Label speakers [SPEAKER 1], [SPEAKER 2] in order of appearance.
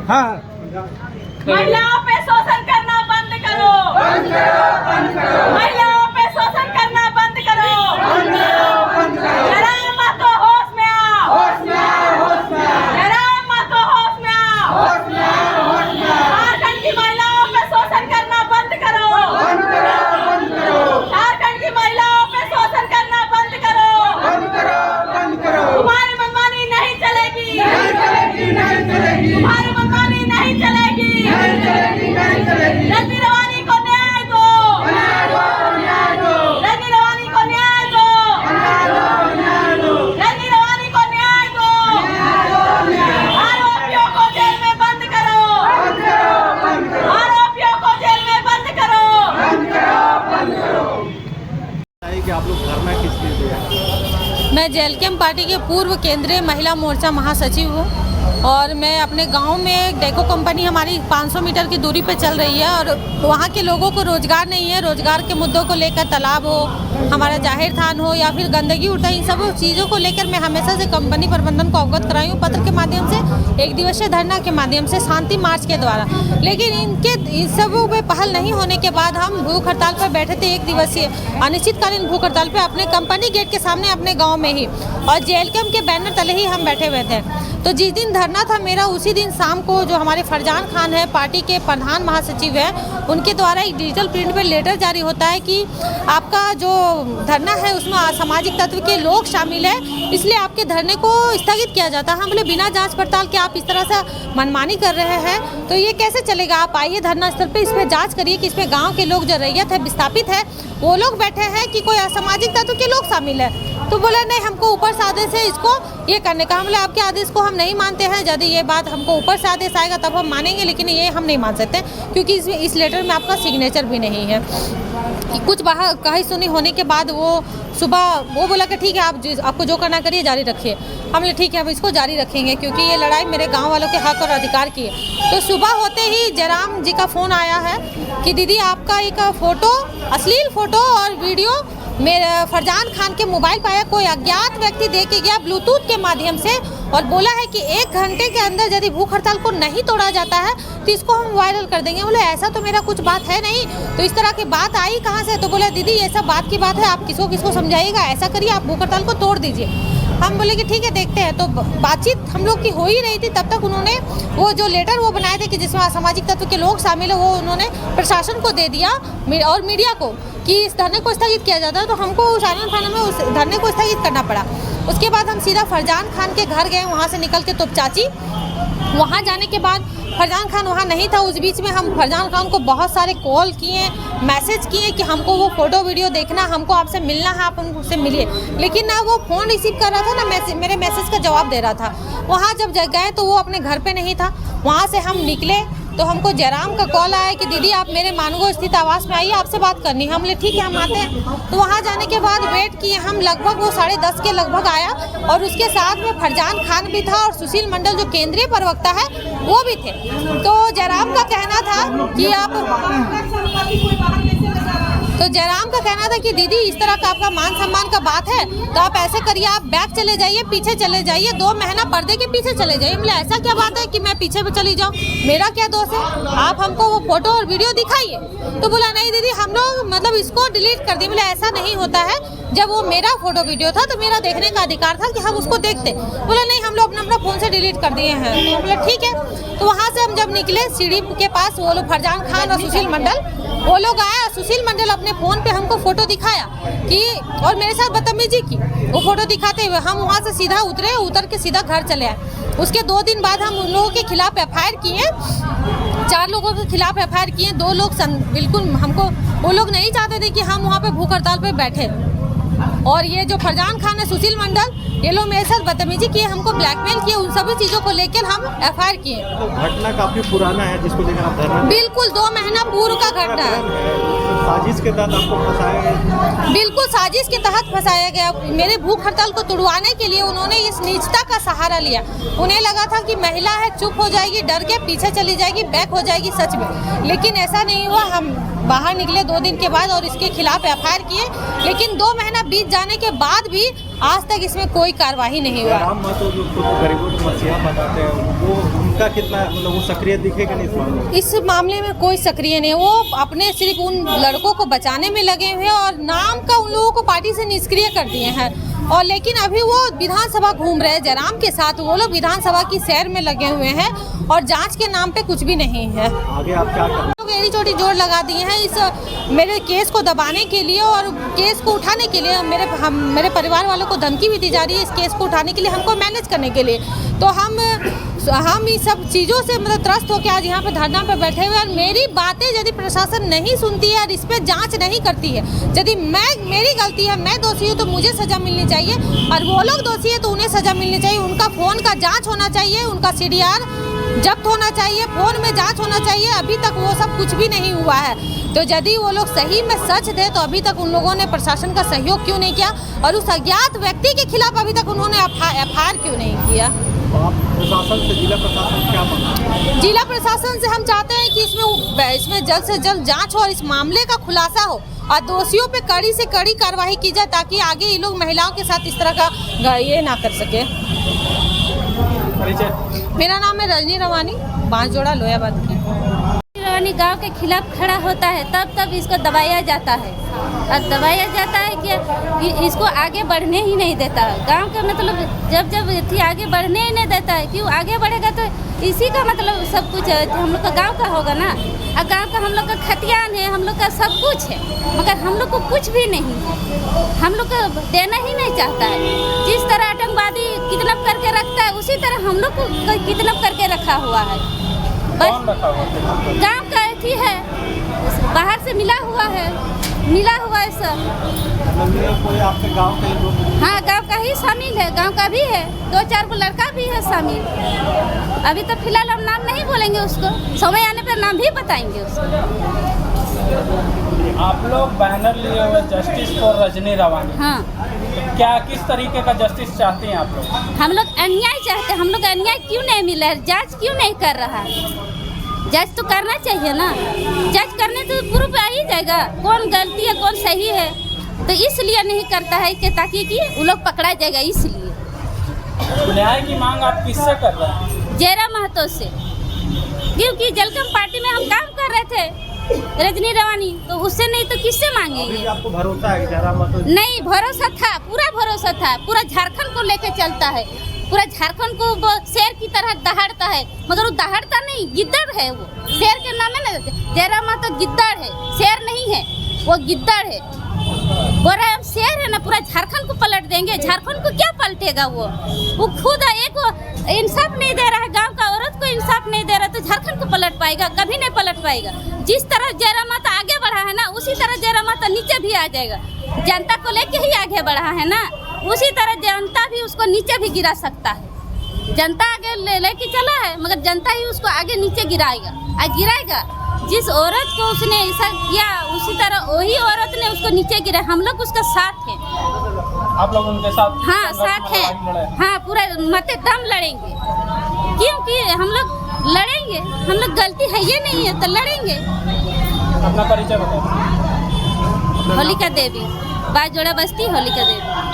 [SPEAKER 1] हाँ
[SPEAKER 2] महिलाओं पे शोषण करना बंद करो, बंद करो, बंद करो। महिलाओं पे शोषण करना बंद करो, बंद करो, बंद करो। जयराम महतो होश में आओ, होश में आओ, होश में आओ। जयराम महतो होश में आओ, होश में आओ, होश में आओ। झारखंड की महिलाओं पे शोषण करना बंद करो, बंद करो, बंद करो। झारखंड की महिलाओं पे शोषण करना बंद करो, बंद करो, बंद करो। तुम्हारी मनमानी नहीं चलेगी, नहीं चलेगी, नहीं चलेगी। तुम्हारी मनमानी नहीं चलेगी, नहीं चलेगी, नहीं चलेगी। रजनी रवानी को न्याय दो, न्याय दो, न्याय दो। रजनी रवानी को न्याय दो, न्याय दो, न्याय दो। रजनी रवानी को न्याय दो, न्याय दो, न्याय दो। आरोपियों को जेल में बंद करो, बंद करो, बंद करो। आरोपियों को जेल में बंद करो, बंद करो, बंद करो।
[SPEAKER 1] कि आप लोग धरना किस लिए दे रहे हैं?
[SPEAKER 3] मैं जेएलकेएम पार्टी के पूर्व केंद्रीय महिला मोर्चा महासचिव हूँ और मैं अपने गांव में एक डेको कंपनी हमारी 500 मीटर की दूरी पे चल रही है और वहाँ के लोगों को रोजगार नहीं है। रोजगार के मुद्दों को लेकर तालाब हो, हमारा जाहिर थान हो या फिर गंदगी उठता है, इन सब चीज़ों को लेकर मैं हमेशा से कंपनी प्रबंधन को अवगत कराई हूँ, पत्र के माध्यम से, एक दिवसीय धरना के माध्यम से, शांति मार्च के द्वारा। लेकिन इन सब पे पहल नहीं होने के बाद हम भूख हड़ताल पर बैठे थे, एक दिवसीय अनिश्चितकालीन भूख हड़ताल पर अपने कंपनी गेट के सामने अपने गाँव में ही, और जेएलकेएम के बैनर तले ही हम बैठे हुए थे। तो जिस दिन धरना था मेरा, उसी दिन शाम को जो हमारे फरजान खान है, पार्टी के प्रधान महासचिव है, उनके द्वारा एक डिजिटल प्रिंट पे लेटर जारी होता है कि आपका जो धरना है उसमें असामाजिक तत्व के लोग शामिल है, इसलिए आपके धरने को स्थगित किया जाता है। हम बोले बिना जांच पड़ताल के आप इस तरह से मनमानी कर रहे हैं तो ये कैसे चलेगा। आप आइए धरना स्थल पे, इस पर जाँच करिए कि इसमें गाँव के लोग जो रैयत है, विस्थापित है, वो लोग बैठे हैं कि कोई असामाजिक तत्व के लोग शामिल है। तो बोला नहीं, हमको ऊपर से आदेश है इसको ये करने का। हम बोले आपके आदेश को हम नहीं मानते हैं, यदि ये बात हमको ऊपर से आदेश आएगा तब हम मानेंगे, लेकिन ये हम नहीं मान सकते क्योंकि इस लेटर में आपका सिग्नेचर भी नहीं है। कुछ बाहर कही सुनी होने के बाद वो सुबह वो बोला कि ठीक है आपको जो करना करिए, जारी रखिए। हम बोले ठीक है, हम इसको जारी रखेंगे क्योंकि ये लड़ाई मेरे गांव वालों के हक और अधिकार की है। तो सुबह होते ही जयराम जी का फ़ोन आया है कि दीदी आपका एक फ़ोटो, अश्लील फ़ोटो और वीडियो मेरे फरजान खान के मोबाइल पर आया, कोई अज्ञात व्यक्ति दे के गया ब्लूटूथ के माध्यम से और बोला है कि 1 घंटे के अंदर यदि भूख हड़ताल को नहीं तोड़ा जाता है तो इसको हम वायरल कर देंगे। बोले ऐसा तो मेरा कुछ बात है नहीं, तो इस तरह की बात आई कहाँ से। तो बोले दीदी ये सब बात की बात है, आप किसको किसको समझाइएगा, ऐसा करिए आप भूख हड़ताल को तोड़ दीजिए। हम बोले कि ठीक है देखते हैं। तो बातचीत हम लोग की हो ही रही थी, तब तक उन्होंने वो जो लेटर वो बनाए थे कि जिसमें असामाजिक तत्व के लोग शामिल है, वो उन्होंने प्रशासन को दे दिया और मीडिया को कि इस धरने को स्थगित किया जाता है। तो हमको उस आनंद थाना में उस धरने को स्थगित करना पड़ा। उसके बाद हम सीधा फरजान खान के घर गए, वहाँ से निकल के तोपचाची। वहाँ जाने के बाद फरजान खान वहाँ नहीं था। उस बीच में हम फरजान खान को बहुत सारे कॉल किए, मैसेज किए कि हमको वो फ़ोटो वीडियो देखना, हमको आपसे मिलना है, आप उनसे मिलिए। लेकिन ना वो फ़ोन रिसीव कर रहा था ना मेरे मैसेज का जवाब दे रहा था। वहाँ जब गए तो वो अपने घर पे नहीं था। वहाँ से हम निकले तो हमको जयराम का कॉल आया कि दीदी आप मेरे मानगो स्थित आवास में आइए, आपसे बात करनी है। हम बोले ठीक है हम आते हैं। तो वहाँ जाने के बाद वेट किए हम, लगभग वो 10:30 के लगभग आया और उसके साथ में फरजान खान भी था और सुशील मंडल जो केंद्रीय प्रवक्ता है वो भी थे। तो जयराम का कहना था कि जयराम का कहना था कि दीदी इस तरह का आपका मान सम्मान का बात है तो आप ऐसे करिए, आप बैक चले जाइए, पीछे चले जाइए, 2 महीना पर्दे के पीछे चले जाइए। बोले ऐसा क्या बात है कि मैं पीछे पे चली जाऊँ, मेरा क्या दोष है, आप हमको वो फोटो और वीडियो दिखाइए। तो बोला नहीं दीदी हम लोग मतलब इसको डिलीट कर दिए। बोले ऐसा नहीं होता है, जब वो मेरा फोटो वीडियो था तो मेरा देखने का अधिकार था कि हम उसको देखते। बोला नहीं हम लोग अपना फ़ोन से डिलीट कर दिए हैं। तो बोला ठीक है। तो वहाँ से हम जब निकले सीढ़ी के पास, वो लोग फरजान खान और सुशील मंडल वो लोग आया। सुशील मंडल अपने फ़ोन पे हमको फ़ोटो दिखाया कि और मेरे साथ बदतमीजी की। वो फ़ोटो दिखाते हुए हम वहाँ से सीधा उतर के सीधा घर चले आए। उसके 2 दिन बाद हम उन लोगों के खिलाफ FIR किए, 4 लोगों के खिलाफ FIR किए। 2 लोग बिल्कुल हमको, वो लोग नहीं चाहते थे कि हम वहाँ पे भूख हड़ताल पे बैठे। और ये जो फरजान खान है, सुशील मंडल, ये लोग मेरे साथ बदतमीजी किए, हमको ब्लैकमेल किए। उन सभी चीज़ों को लेकर हम FIR किए।
[SPEAKER 1] तो घटना काफी पुराना है जिसको लेकर आप धरना,
[SPEAKER 3] बिल्कुल 2 महीना पूर्व का घटना है।
[SPEAKER 1] साजिश के तहत आपको फंसाया गया?
[SPEAKER 3] बिल्कुल साजिश के तहत फंसाया गया। मेरे भूख हड़ताल को तुड़वाने के लिए उन्होंने इस नीचता का सहारा लिया। उन्हें लगा था कि महिला है, चुप हो जाएगी, डर के पीछे चली जाएगी, बैक हो जाएगी सच में। लेकिन ऐसा नहीं हुआ। हम बाहर निकले 2 दिन के बाद और इसके खिलाफ FIR किए, लेकिन 2 महीना बीत जाने के बाद भी आज तक इसमें कोई कार्रवाई नहीं हुआ।
[SPEAKER 1] जयराम महतो जो खुद गरीबों को मसीहा बताते हैं, वो उनका कितना मतलब वो सक्रिय दिखेगा नहीं इस मामले में?
[SPEAKER 3] इस मामले में कोई सक्रिय नहीं, वो अपने सिर्फ उन लड़कों को बचाने में लगे हुए हैं और नाम का उन लोगों को पार्टी से निष्क्रिय कर दिए हैं। और लेकिन अभी वो विधानसभा घूम रहे हैं जयराम के साथ, वो लोग विधानसभा की सैर में लगे हुए हैं और जांच के नाम पे कुछ भी नहीं है।
[SPEAKER 1] आगे आप क्या करेंगे?
[SPEAKER 3] लोग एड़ी चोटी जोर लगा दिए हैं इस मेरे केस को दबाने के लिए और केस को उठाने के लिए। मेरे परिवार वालों को धमकी भी दी जा रही है इस केस को उठाने के लिए, हमको मैनेज करने के लिए। तो हम इस सब चीज़ों से मतलब त्रस्त होकर आज यहाँ पे धरना पे बैठे हुए हैं। और मेरी बातें यदि प्रशासन नहीं सुनती है और इस पर जांच नहीं करती है, यदि मेरी गलती है, मैं दोषी हूँ तो मुझे सज़ा मिलनी चाहिए और वो लोग दोषी है तो उन्हें सज़ा मिलनी चाहिए। उनका फ़ोन का जांच होना चाहिए, उनका CDR जब्त होना चाहिए, फ़ोन में जांच होना चाहिए। अभी तक वो सब कुछ भी नहीं हुआ है। तो यदि वो लोग सही में सच थे तो अभी तक उन लोगों ने प्रशासन का सहयोग क्यों नहीं किया और उस अज्ञात व्यक्ति के खिलाफ अभी तक उन्होंने FIR क्यों नहीं किया?
[SPEAKER 1] आप प्रशासन से, जिला प्रशासन क्या मांगते?
[SPEAKER 3] जिला प्रशासन से हम चाहते हैं कि इसमें जल्द से जल्द जांच हो और इस मामले का खुलासा हो और दोषियों पे कड़ी से कड़ी कार्रवाई की जाए ताकि आगे ये लोग महिलाओं के साथ इस तरह का ये ना कर सके। मेरा नाम है रजनी रवानी, बांसजोड़ा लोयाबाद की।
[SPEAKER 4] रवानी गांव के खिलाफ खड़ा होता है तब इसको दबाया जाता है और दबाया जाता है कि इसको आगे बढ़ने ही नहीं देता। गांव का मतलब जब आगे बढ़ने ही नहीं देता है, क्यों आगे बढ़ेगा तो इसी का मतलब सब कुछ हम लोग का गांव का होगा ना। और गांव का हम लोग का खतियान है, हम लोग का सब कुछ है, मगर हम लोग को कुछ भी नहीं है। हम लोग को देना ही नहीं चाहता है। जिस तरह आतंकवादी किडनैप करके रखता है उसी तरह हम लोग को किडनैप करके रखा हुआ है। बस गांव का अथी है, बाहर से मिला हुआ है सब।
[SPEAKER 1] मतलब कोई आपके गांव के लोग?
[SPEAKER 4] हाँ, गांव का ही शामिल है, गांव का भी है, 2-4 को लड़का भी है शामिल। अभी तो फिलहाल हम नाम नहीं बोलेंगे उसको, समय आने पर नाम भी बताएंगे उसको।
[SPEAKER 5] आप लोग बैनर लिए हुए जस्टिस फॉर रजनी रवानी,
[SPEAKER 4] हाँ,
[SPEAKER 5] तो क्या किस तरीके का जस्टिस चाहते हैं आप लोग?
[SPEAKER 4] हम लोग अन्याय चाहते हैं। हम लोग अन्याय क्यों नहीं मिला है? जांच क्यों नहीं कर रहा है? जांच तो करना चाहिए ना। जांच करने तो प्रूफ आ ही जाएगा कौन गलती है कौन सही है। तो इसलिए नहीं करता है कि ताकि वो लोग पकड़ा जाएगा, इसलिए।
[SPEAKER 5] न्याय की मांग आप किससे कर रहे हैं?
[SPEAKER 4] जयराम महतो से, क्योंकि जलकम पार्टी में हम काम कर रहे थे रजनी रवानी, तो उससे नहीं तो किससे मांगेंगे?
[SPEAKER 1] आपको भरोसा है कि जयराम महतो?
[SPEAKER 4] नहीं, भरोसा था, पूरा भरोसा था। पूरा झारखंड को लेके चलता है, पूरा झारखंड को वो शेर की तरह दहाड़ता है, मगर वो दहाड़ता नहीं, गिद्दड़ है वो। शेर के नाम है ना, जयराम महतो गिद्दड़ है, शेर नहीं है, वो गिद्दड़ है। बोल रहे हम शेर है ना, पूरा झारखंड को पलट देंगे। झारखंड को क्या पलटेगा? वो खुद एक इंसाफ नहीं दे रहा है, गांव का औरत को इंसाफ नहीं दे रहा, तो झारखंड को पलट पाएगा? कभी नहीं पलट पाएगा। जिस तरह जयराम महतो आगे बढ़ा है ना, उसी तरह जयराम महतो नीचे भी आ जाएगा। जनता को लेके ही आगे बढ़ा है ना, उसी तरह जनता भी उसको नीचे भी गिरा सकता है। जनता आगे लेके चला है, मगर जनता ही उसको आगे नीचे गिराएगा और गिराएगा। जिस औरत को उसने ऐसा किया, उसी तरह वही औरत ने उसको नीचे गिरा। हम लोग उसका साथ हैं।
[SPEAKER 5] आप लोग उनके साथ?
[SPEAKER 4] हाँ, साथ है। हाँ, पूरा मते दम लड़ेंगे, क्योंकि हम लोग लड़ेंगे। हम लोग गलती है ये नहीं है तो लड़ेंगे।
[SPEAKER 5] अपना परिचय बताओ।
[SPEAKER 4] होलिका देवी, बांसजोड़ा बस्ती, होलिका देवी।